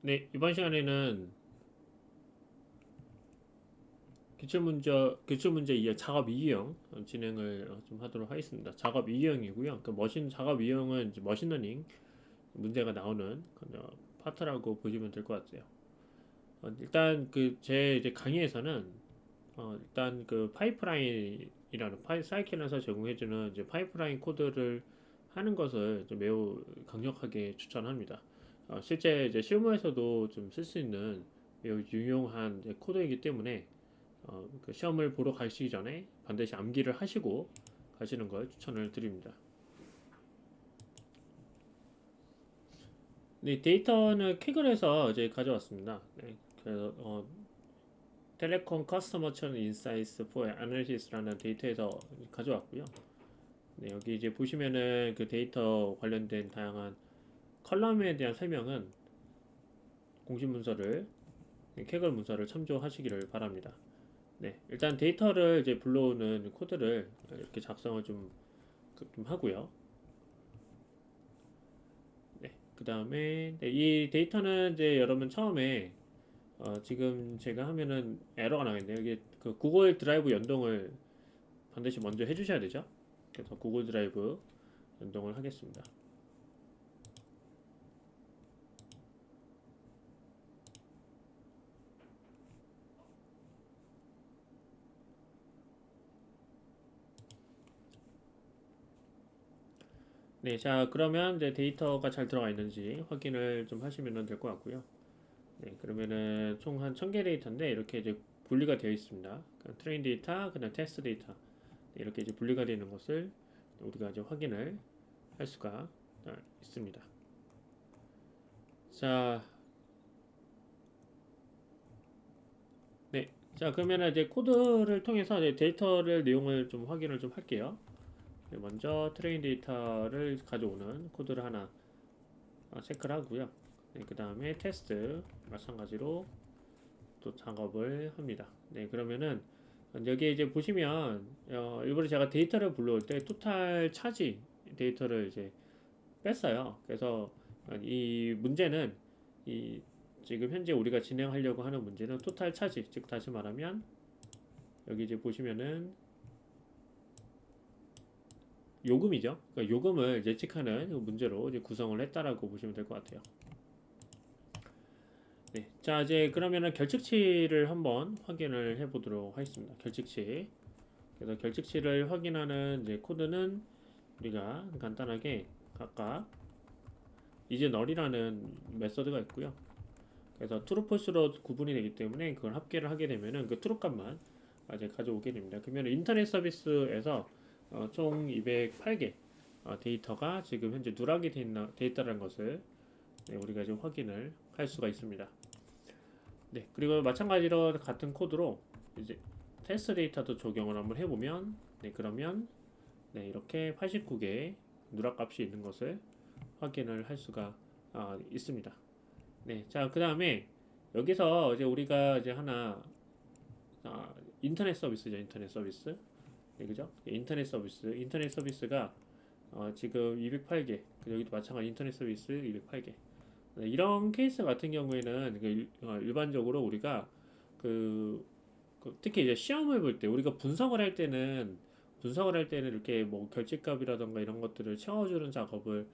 네, 이번 시간에는 기출문제 2의 작업 2유형 진행을 좀 하도록 하겠습니다. 작업 2유형이고요. 그 작업 2유형은 이제 머신러닝 문제가 나오는 파트라고 보시면 될 것 같아요. 일단 제 이제 강의에서는 일단 그 파이프라인이라는 사이켄에서 제공해주는 이제 파이프라인 코드를 하는 것을 좀 매우 강력하게 추천합니다. 실제 이제 실무에서도 좀 쓸 수 있는 매우 유용한 이제 코드이기 때문에 그 시험을 보러 가시기 전에 반드시 암기를 하시고 가시는 걸 추천을 드립니다. 네, 데이터는 캐글에서 이제 가져왔습니다. 네, 그래서 텔레콤 커스터머 천 인사이트 포 애널리시스라는 데이터에서 가져왔고요. 네, 여기 이제 보시면은 그 데이터 관련된 다양한 컬럼에 대한 설명은 공식 문서를 캐글 문서를 참조하시기를 바랍니다. 네, 일단 데이터를 이제 불러오는 코드를 이렇게 작성을 좀 하고요. 네, 그 다음에 네, 이 데이터는 이제 여러분 처음에 지금 제가 하면은 에러가 나겠네요. 이게 그 구글 드라이브 연동을 반드시 먼저 해주셔야 되죠. 그래서 구글 드라이브 연동을 하겠습니다. 네, 자 그러면 이제 데이터가 잘 들어가 있는지 확인을 좀 하시면 될 것 같고요. 네, 그러면은 총 한 1000개 데이터인데 이렇게 이제 분리가 되어 있습니다. 트레인 데이터, 그다음 테스트 데이터 네, 이렇게 이제 분리가 되는 것을 우리가 이제 확인을 할 수가 있습니다. 자, 네, 자 그러면은 이제 코드를 통해서 이제 데이터를 내용을 좀 확인을 좀 할게요. 네, 먼저 트레인 데이터를 가져오는 코드를 하나 체크를 하고요. 네, 그 다음에 테스트 마찬가지로 또 작업을 합니다. 네, 그러면은 여기 이제 보시면 일부러 제가 데이터를 불러올 때 토탈 차지 데이터를 이제 뺐어요. 그래서 이 문제는 이 지금 현재 우리가 진행하려고 하는 문제는 토탈 차지, 즉 다시 말하면 여기 이제 보시면은 요금이죠. 그러니까 요금을 예측하는 문제로 이제 구성을 했다라고 보시면 될 것 같아요. 네, 자 이제 그러면은 결측치를 한번 확인을 해보도록 하겠습니다. 결측치. 그래서 결측치를 확인하는 이제 코드는 우리가 간단하게 각각 이제 널이라는 메서드가 있고요. 그래서 트루 폴스로 구분이 되기 때문에 그걸 합계를 하게 되면은 그 트루 값만 이제 가져오게 됩니다. 그러면 인터넷 서비스에서 총 208개 데이터가 지금 현재 누락이 돼 있다는 것을 네, 우리가 지금 확인을 할 수가 있습니다. 네, 그리고 마찬가지로 같은 코드로 이제 테스트 데이터도 적용을 한번 해보면 네, 그러면 네, 이렇게 89개 누락 값이 있는 것을 확인을 할 수가 있습니다. 네, 자, 그 다음에 여기서 이제 우리가 이제 하나 인터넷 서비스죠, 인터넷 서비스. 네, 그죠? 인터넷 서비스가 지금 208개, 여기도 마찬가지 인터넷 서비스 208개. 네, 이런 케이스 같은 경우에는 일반적으로 우리가 그, 특히 이제 시험을 볼 때 우리가 분석을 할 때는 이렇게 뭐 결집값이라던가 이런 것들을 채워주는 작업을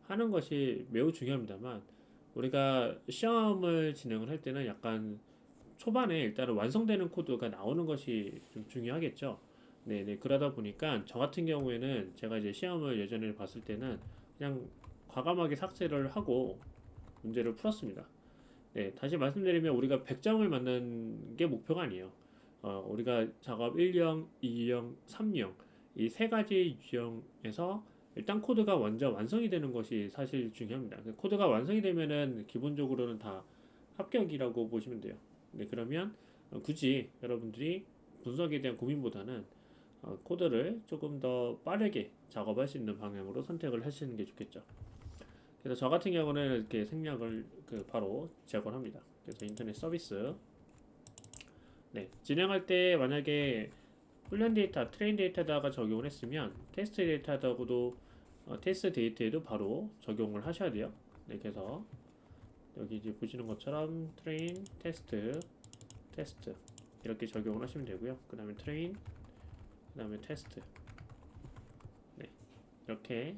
하는 것이 매우 중요합니다만 우리가 시험을 진행을 할 때는 약간 초반에 일단은 완성되는 코드가 나오는 것이 좀 중요하겠죠. 네네. 그러다 보니까 저 같은 경우에는 제가 이제 시험을 예전에 봤을 때는 그냥 과감하게 삭제를 하고 문제를 풀었습니다. 네, 다시 말씀드리면 우리가 100점을 맞는 게 목표가 아니에요. 우리가 작업 1형, 2형, 3형 이 세 가지 유형에서 일단 코드가 먼저 완성이 되는 것이 사실 중요합니다. 코드가 완성이 되면은 기본적으로는 다 합격이라고 보시면 돼요. 네, 그러면 굳이 여러분들이 분석에 대한 고민보다는 코드를 조금 더 빠르게 작업할 수 있는 방향으로 선택을 하시는 게 좋겠죠. 그래서 저 같은 경우는 이렇게 생략을 바로 제거를 합니다. 그래서 인터넷 서비스 네, 진행할 때 만약에 훈련 데이터, 트레인 데이터에다가 적용을 했으면 테스트 데이터에도 바로 적용을 하셔야 돼요. 네, 그래서 여기 이제 보시는 것처럼 트레인, 테스트, 테스트 이렇게 적용을 하시면 되고요. 그 다음에 트레인, 그 다음에 테스트. 네, 이렇게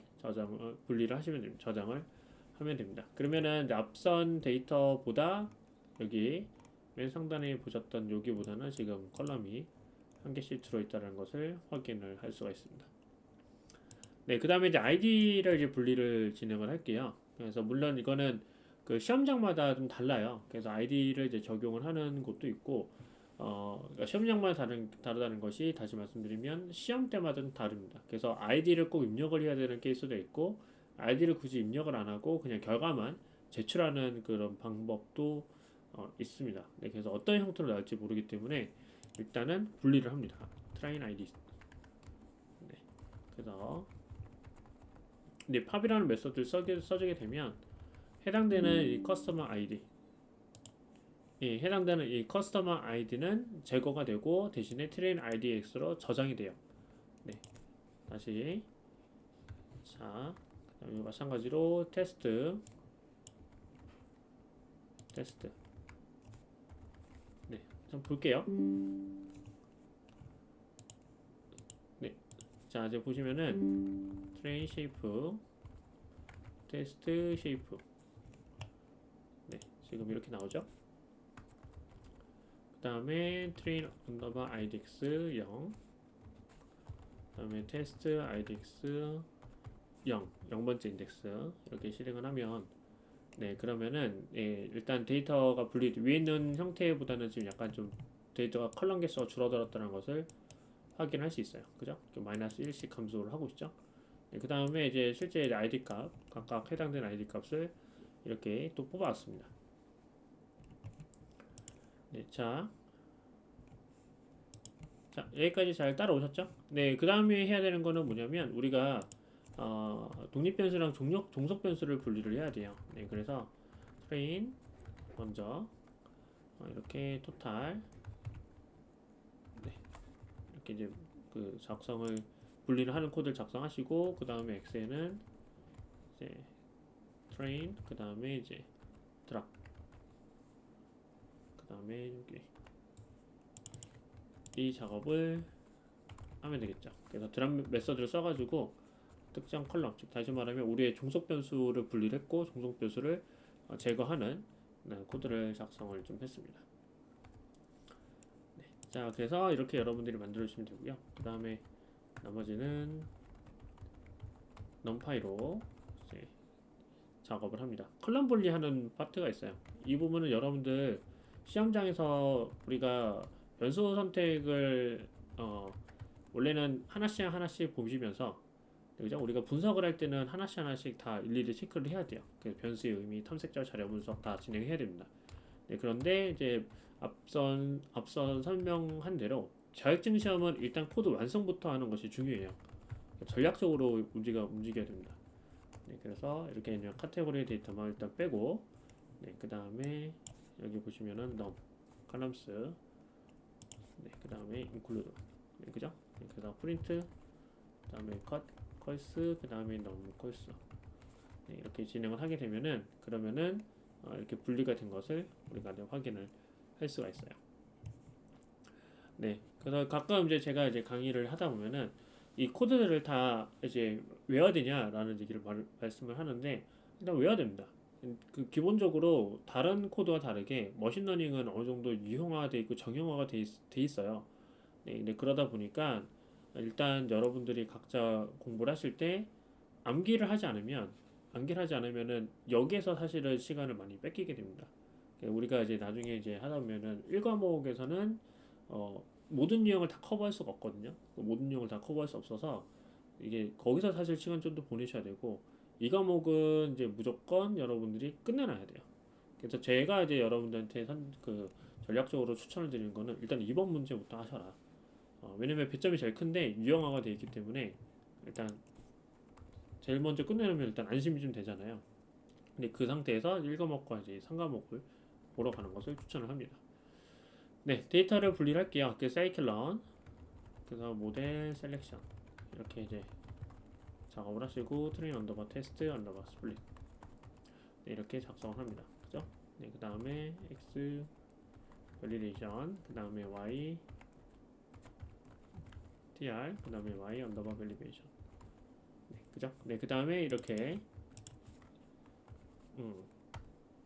분리를 하시면 됩니다. 저장을 하면 됩니다. 그러면은 이제 앞선 데이터보다 여기 맨 상단에 보셨던 여기보다는 지금 컬럼이 한 개씩 들어있다는 것을 확인을 할 수가 있습니다. 네, 그 다음에 이제 아이디를 이제 분리를 진행을 할게요. 그래서 물론 이거는 그 시험장마다 좀 달라요. 그래서 아이디를 이제 적용을 하는 곳도 있고, 그러니까 시험장마다 다르다는 것이 다시 말씀드리면 시험 때마다 좀 다릅니다. 그래서 아이디를 꼭 입력을 해야 되는 케이스도 있고, 아이디를 굳이 입력을 안 하고 그냥 결과만 제출하는 그런 방법도 있습니다. 네, 그래서 어떤 형태로 나올지 모르기 때문에 일단은 분리를 합니다. 트라인 아이디. 네, 그래서 네, 팝이라는 메서드를 써주게 되면 해당되는 이 커스터머 아이디, 해당되는 이 커스터머 아이디는 제거가 되고 대신에 트레인 IDX로 저장이 돼요. 네, 다시 자, 그다음에 마찬가지로 테스트. 네, 좀 볼게요. 네, 자 이제 보시면은 트레인 쉐이프, 테스트 쉐이프. 네, 지금 이렇게 나오죠. 그 다음에 트레인 언더바 IDX 0, 그 다음에 테스트 IDX 0, 0번째 인덱스 이렇게 실행을 하면 네, 그러면은 일단 데이터가 위에 있는 형태보다는 지금 약간 좀 데이터가 컬럼 개수가 줄어들었다는 것을 확인할 수 있어요. 그죠? 마이너스 1씩 감소를 하고 있죠. 네, 그 다음에 이제 실제 ID 값, 각각 해당되는 ID 값을 이렇게 또 뽑아왔습니다. 네, 자, 여기까지 잘 따라오셨죠? 네, 그 다음에 해야 되는 거는 뭐냐면 우리가 독립변수랑 종속변수를 분리를 해야 돼요. 네, 그래서 트레인 먼저 이렇게 토탈, 네, 이렇게 이제 그 작성을 분리를 하는 코드를 작성하시고 그 다음에 엑셀은 이제 트레인, 그 다음에 이제 드랍, 그 다음에 여기 이 작업을 하면 되겠죠. 그래서 드랍 메서드를 써가지고 특정 컬럼, 즉 다시 말하면 우리의 종속 변수를 분리를 했고 종속 변수를 제거하는 코드를 작성을 좀 했습니다. 네. 자, 그래서 이렇게 여러분들이 만들어 주시면 되고요. 그 다음에 나머지는 넘파이로 이제 작업을 합니다. 컬럼 분리하는 파트가 있어요. 이 부분은 여러분들 시험장에서 우리가 변수 선택을 원래는 하나씩 보시면서, 그죠? 우리가 분석을 할 때는 하나씩 다 일일이 체크를 해야 돼요. 그래서 변수의 의미, 탐색자 자료 분석 다 진행해야 됩니다. 네, 그런데 이제 앞선 설명한 대로 자격증 시험은 일단 코드 완성부터 하는 것이 중요해요. 전략적으로 움직여야 됩니다. 네, 그래서 이렇게 그냥 카테고리 데이터만 일단 빼고, 네, 그 다음에 여기 보시면은 num, columns, 네, 그 다음에 include, 네, 그죠? 네, 그 다음 print, 그 다음에 cut, 컬스, 그 다음에 num 컬스. 네, 이렇게 진행을 하게 되면은 그러면은 이렇게 분리가 된 것을 우리가 확인을 할 수가 있어요. 네, 그래서 가끔 이제 제가 이제 강의를 하다 보면은 이 코드들을 다 이제 외워야 되냐라는 얘기를 말씀을 하는데 일단 외워야 됩니다. 그 기본적으로 다른 코드와 다르게 머신러닝은 어느 정도 유형화되어 있고 정형화가 돼 있어요. 네, 근데 그러다 보니까 일단 여러분들이 각자 공부를 하실 때 암기를 하지 않으면은 여기에서 사실은 시간을 많이 뺏기게 됩니다. 우리가 이제 나중에 이제 하다 보면은 1과목에서는 모든 유형을 다 커버할 수가 없거든요. 모든 유형을 다 커버할 수 없어서 이게 거기서 사실 시간 좀 더 보내셔야 되고, 이 과목은 이제 무조건 여러분들이 끝내놔야 돼요. 그래서 제가 이제 여러분들한테 전략적으로 추천을 드리는 거는 일단 이번 문제부터 하셔라. 왜냐면 배점이 제일 큰데 유형화가 되어 있기 때문에 일단 제일 먼저 끝내놓으면 일단 안심이 좀 되잖아요. 근데 그 상태에서 1과목과 이제 3과목을 보러 가는 것을 추천을 합니다. 네, 데이터를 분리를 할게요. 그 사이클런, 그다음 모델 셀렉션 이렇게 이제 작업을 하시고 트레인 언더바 테스트 언더바 스플릿, 네, 이렇게 작성을 합니다. 그죠? 네, 그 다음에 x 밸리데이션, 그 다음에 y tr, 그 다음에 y 언더바 밸리데이션. 네, 그죠? 네, 그 다음에 이렇게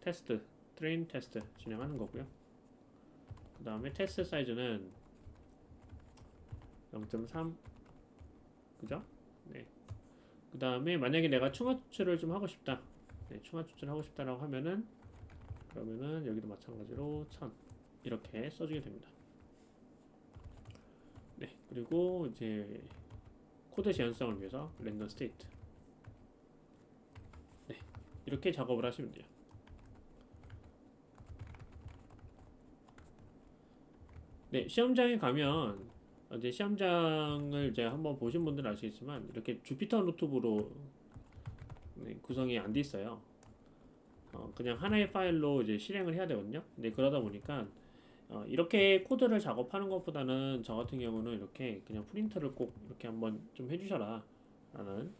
테스트, 트레인 테스트 진행하는 거고요. 그 다음에 테스트 사이즈는 0.3, 그죠? 네. 그 다음에 만약에 내가 충화 추출을 좀 하고 싶다. 네, 충화 추출을 하고 싶다라고 하면은 그러면은 여기도 마찬가지로 1000 이렇게 써주게 됩니다. 네, 그리고 이제 코드 재현성을 위해서 랜덤 스테이트. 네, 이렇게 작업을 하시면 돼요. 네, 시험장에 가면 이제 시험장을 이제 한번 보신 분들은 아시겠지만 이렇게 주피터 노트북으로 네, 구성이 안 돼 있어요. 그냥 하나의 파일로 이제 실행을 해야 되거든요. 근데 그러다 보니까 이렇게 코드를 작업하는 것보다는 저 같은 경우는 이렇게 그냥 프린트를 꼭 이렇게 한번 좀 해주셔라 라는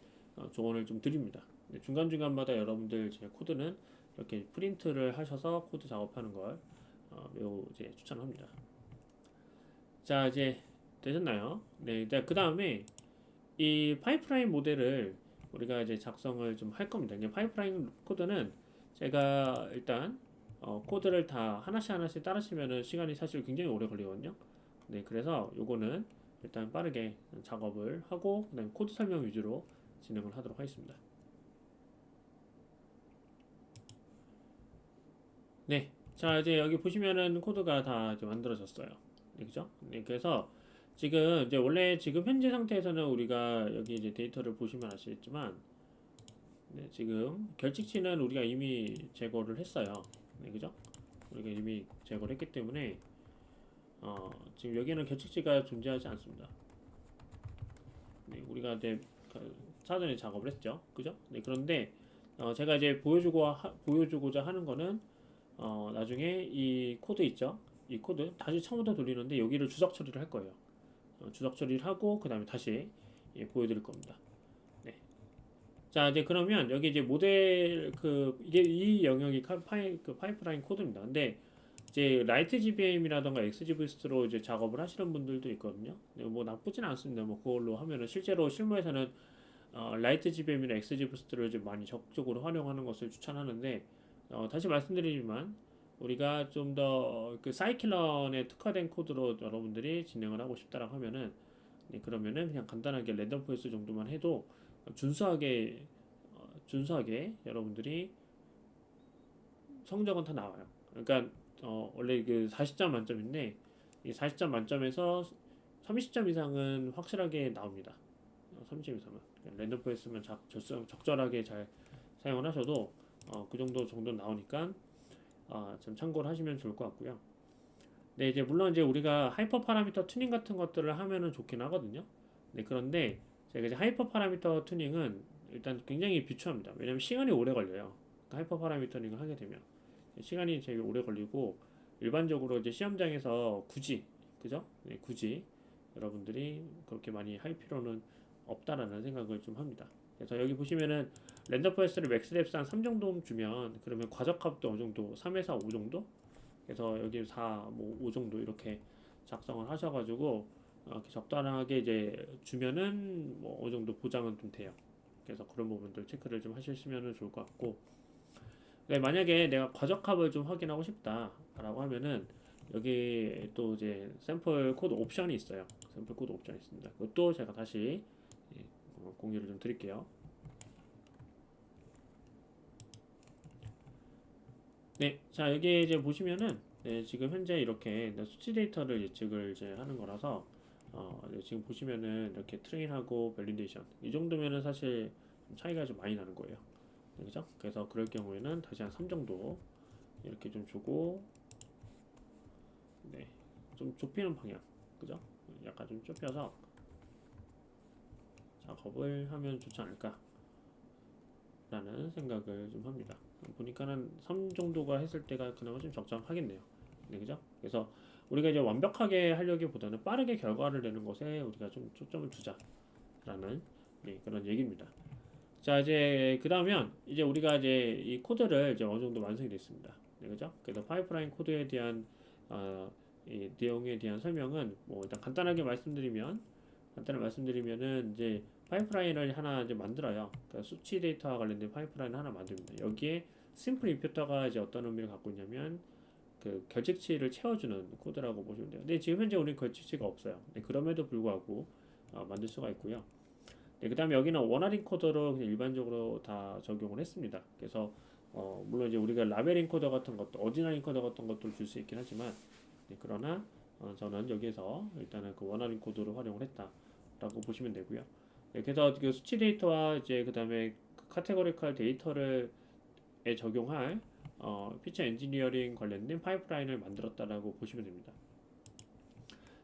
조언을 좀 드립니다. 중간중간마다 여러분들 제 코드는 이렇게 프린트를 하셔서 코드 작업하는 걸 매우 이제 추천합니다. 자, 이제 되셨나요? 네, 그 다음에 이 파이프라인 모델을 우리가 이제 작성을 좀 할 겁니다. 이제 파이프라인 코드는 제가 일단 코드를 다 하나씩 따르시면은 시간이 사실 굉장히 오래 걸리거든요. 네, 그래서 요거는 일단 빠르게 작업을 하고 그다음에 코드 설명 위주로 진행을 하도록 하겠습니다. 네, 자 이제 여기 보시면은 코드가 다 이제 만들어졌어요. 네, 그죠? 네, 그래서 지금 이제 원래 지금 현재 상태에서는 우리가 여기 이제 데이터를 보시면 아시겠지만 네, 지금 결칙치는 우리가 이미 제거를 했어요. 네, 그죠? 우리가 이미 제거를 했기 때문에 지금 여기에는 결칙치가 존재하지 않습니다. 네, 우리가 이제 사전에 작업을 했죠. 그죠? 네, 그런데 제가 이제 보여주고자 하는 거는 나중에 이 코드 있죠? 이 코드 다시 처음부터 돌리는데 여기를 주석 처리를 할 거예요. 주석 처리를 하고 그 다음에 다시 보여드릴 겁니다. 네. 자, 이제 그러면 여기 이제 모델 이게 이 영역이 파이프라인 코드입니다. 근데 이제 라이트 GBM이라던가 XGBoost로 이제 작업을 하시는 분들도 있거든요. 뭐 나쁘진 않습니다. 뭐 그걸로 하면은 실제로 실무에서는 라이트 GBM이나 XGBoost를 좀 많이 적극적으로 활용하는 것을 추천하는데 다시 말씀드리지만 우리가 좀 더 그 사이클런에 특화된 코드로 여러분들이 진행을 하고 싶다라고 하면은 네, 그러면은 그냥 간단하게 랜덤 포인트 정도만 해도 준수하게 여러분들이 성적은 다 나와요. 그러니까 원래 그 40점 만점인데 이 40점 만점에서 30점 이상은 확실하게 나옵니다. 30점 이상은 랜덤 포인트만 적절하게 잘 사용을 하셔도 그 정도 나오니까 좀 참고를 하시면 좋을 것 같고요. 네, 이제 물론 이제 우리가 하이퍼 파라미터 튜닝 같은 것들을 하면은 좋긴 하거든요. 네, 그런데 제가 이제 하이퍼 파라미터 튜닝은 일단 굉장히 비추합니다. 왜냐면 시간이 오래 걸려요. 그러니까 하이퍼 파라미터링을 하게 되면 시간이 되게 오래 걸리고 일반적으로 이제 시험장에서 굳이 그죠? 네, 굳이 여러분들이 그렇게 많이 할 필요는 없다라는 생각을 좀 합니다. 그래서 여기 보시면은 랜덤 포레스트를 맥스 뎁스 한 3 정도 주면 그러면 과적합도 어느 정도 3에서 5 정도? 그래서 여기 4, 뭐 5 정도 이렇게 작성을 하셔가지고 이렇게 적당하게 이제 주면은 뭐 어느 정도 보장은 좀 돼요. 그래서 그런 부분들 체크를 좀 하시면 좋을 것 같고 네, 만약에 내가 과적합을 좀 확인하고 싶다라고 하면은 여기 또 이제 샘플 코드 옵션이 있어요. 샘플 코드 옵션이 있습니다. 그것도 제가 다시 공유를 좀 드릴게요. 네, 자 여기 이제 보시면은 네, 지금 현재 이렇게 수치 데이터를 예측을 이제 하는 거라서 네, 지금 보시면은 이렇게 트레인하고 밸리데이션 이 정도면은 사실 차이가 좀 많이 나는 거예요. 네, 그죠? 그래서 그럴 경우에는 다시 한 3 정도 이렇게 좀 주고 네, 좀 좁히는 방향, 그죠? 약간 좀 좁혀서 작업을 하면 좋지 않을까 라는 생각을 좀 합니다. 보니까는 3 정도가 했을 때가 그나마 좀 적정하겠네요. 네, 그죠? 그래서 우리가 이제 완벽하게 하려기보다는 빠르게 결과를 내는 것에 우리가 좀 초점을 두자라는 네, 그런 얘기입니다. 자, 이제 그다음엔 이제 우리가 이제 이 코드를 이제 어느 정도 완성이 됐습니다. 네, 그죠? 그래서 파이프라인 코드에 대한 이 내용에 대한 설명은 뭐 일단 간단하게 말씀드리면은 이제 파이프라인을 하나 이제 만들어요. 그러니까 수치 데이터와 관련된 파이프라인을 하나 만듭니다. 여기에 심플 임퓨터가 이제 어떤 의미를 갖고 있냐면 그 결측치를 채워주는 코드라고 보시면 돼요. 근데 지금 현재 우리는 결측치가 없어요. 네, 그럼에도 불구하고 만들 수가 있고요. 네, 그 다음에 여기는 원활 인코더로 그냥 일반적으로 다 적용을 했습니다. 그래서 물론 이제 우리가 라벨 인코더 같은 것도 어디널 인코더 같은 것도 줄 수 있긴 하지만 네, 그러나 저는 여기에서 일단은 그 원활 인코더를 활용을 했다라고 보시면 되고요. 네, 그래서 그 수치 데이터와 이제 그 다음에 카테고리컬 데이터를 적용할 피처 엔지니어링 관련된 파이프라인을 만들었다라고 보시면 됩니다.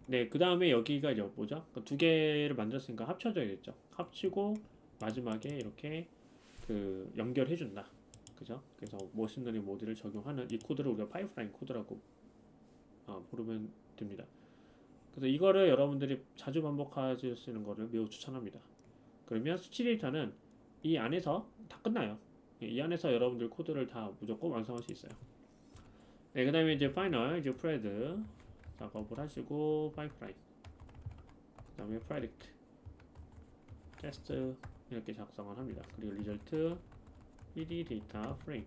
네, 그 다음에 여기가 이제 뭐죠? 두 개를 만들었으니까 합쳐져야겠죠. 합치고 마지막에 이렇게 그 연결해준다. 그죠? 그래서 머신러닝 모듈을 적용하는 이 코드를 우리가 파이프라인 코드라고 부르면 됩니다. 그래서 이거를 여러분들이 자주 반복하시는 거를 매우 추천합니다. 그러면 수치 데이터는 이 안에서 다 끝나요. 이 안에서 여러분들 코드를 다 무조건 완성할 수 있어요. 네, 그 다음에 이제 파이널, 이제 프레드 작업을 하시고 파이프라인, 그 다음에 프레딕트, 테스트 이렇게 작성을 합니다. 그리고 리절트, PD 데이터 프레임,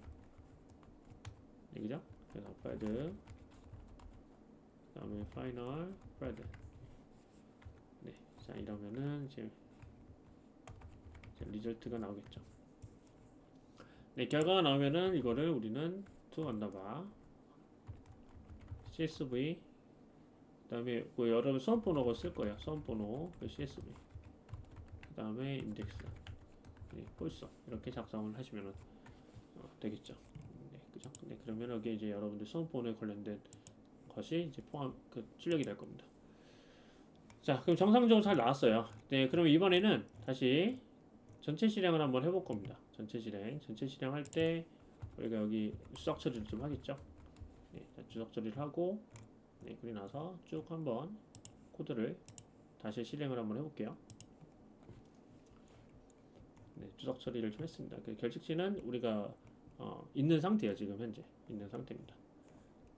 네, 그죠? 그래서 프레드, 그 다음에 파이널, 프레드. 네, 자 이러면은 이제 리절트가 나오겠죠. 네, 결과가 나오면은 이거를 우리는 to 언더바 CSV, 그 다음에 뭐 여러분 수험번호가 쓸 거예요. 수험번호 CSV, 그 다음에 인덱스, 네, 폴서 이렇게 작성을 하시면 되겠죠. 네, 그죠? 네, 그러면 여기 이제 여러분들 수험번호에 관련된 것이 이제 포함 출력이 될 겁니다. 자, 그럼 정상적으로 잘 나왔어요. 네, 그럼 이번에는 다시 전체 실행을 한번 해볼 겁니다. 전체 실행할 때 우리가 여기 수석 처리를 좀 하겠죠. 네, 주석 처리를 하고, 네, 그리고 나서 쭉 한번 코드를 다시 실행을 한번 해볼게요. 네, 주석 처리를 좀 했습니다. 그 결측치는 우리가 있는 상태예요. 지금 현재 있는 상태입니다.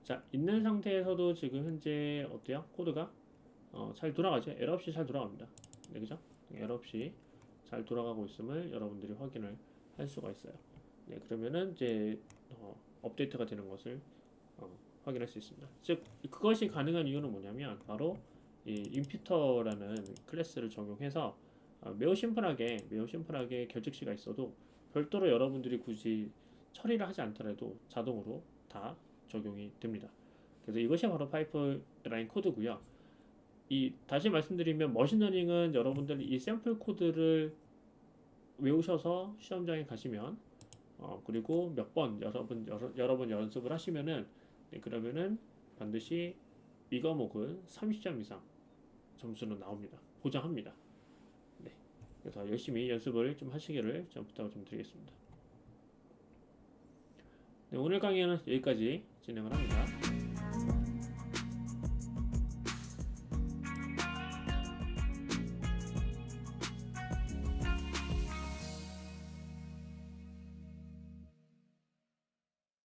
자, 있는 상태에서도 지금 현재 어때요? 코드가 잘 돌아가죠? 에러 없이 잘 돌아갑니다. 네, 그죠? 에러 없이 잘 돌아가고 있음을 여러분들이 확인을 할 수가 있어요. 네, 그러면은 이제 업데이트가 되는 것을 확인할 수 있습니다. 즉 그것이 가능한 이유는 뭐냐면 바로 이 임퓨터라는 클래스를 적용해서 매우 심플하게 결측시가 있어도 별도로 여러분들이 굳이 처리를 하지 않더라도 자동으로 다 적용이 됩니다. 그래서 이것이 바로 파이프라인 코드고요. 이 다시 말씀드리면 머신러닝은 여러분들이 이 샘플 코드를 외우셔서 시험장에 가시면 그리고 몇 번 여러 번 연습을 하시면은 네, 그러면은 반드시 이 과목은 30점 이상 점수는 나옵니다. 보장합니다. 네, 그래서 열심히 연습을 좀 하시기를 좀 부탁을 좀 드리겠습니다. 네, 오늘 강의는 여기까지 진행을 합니다.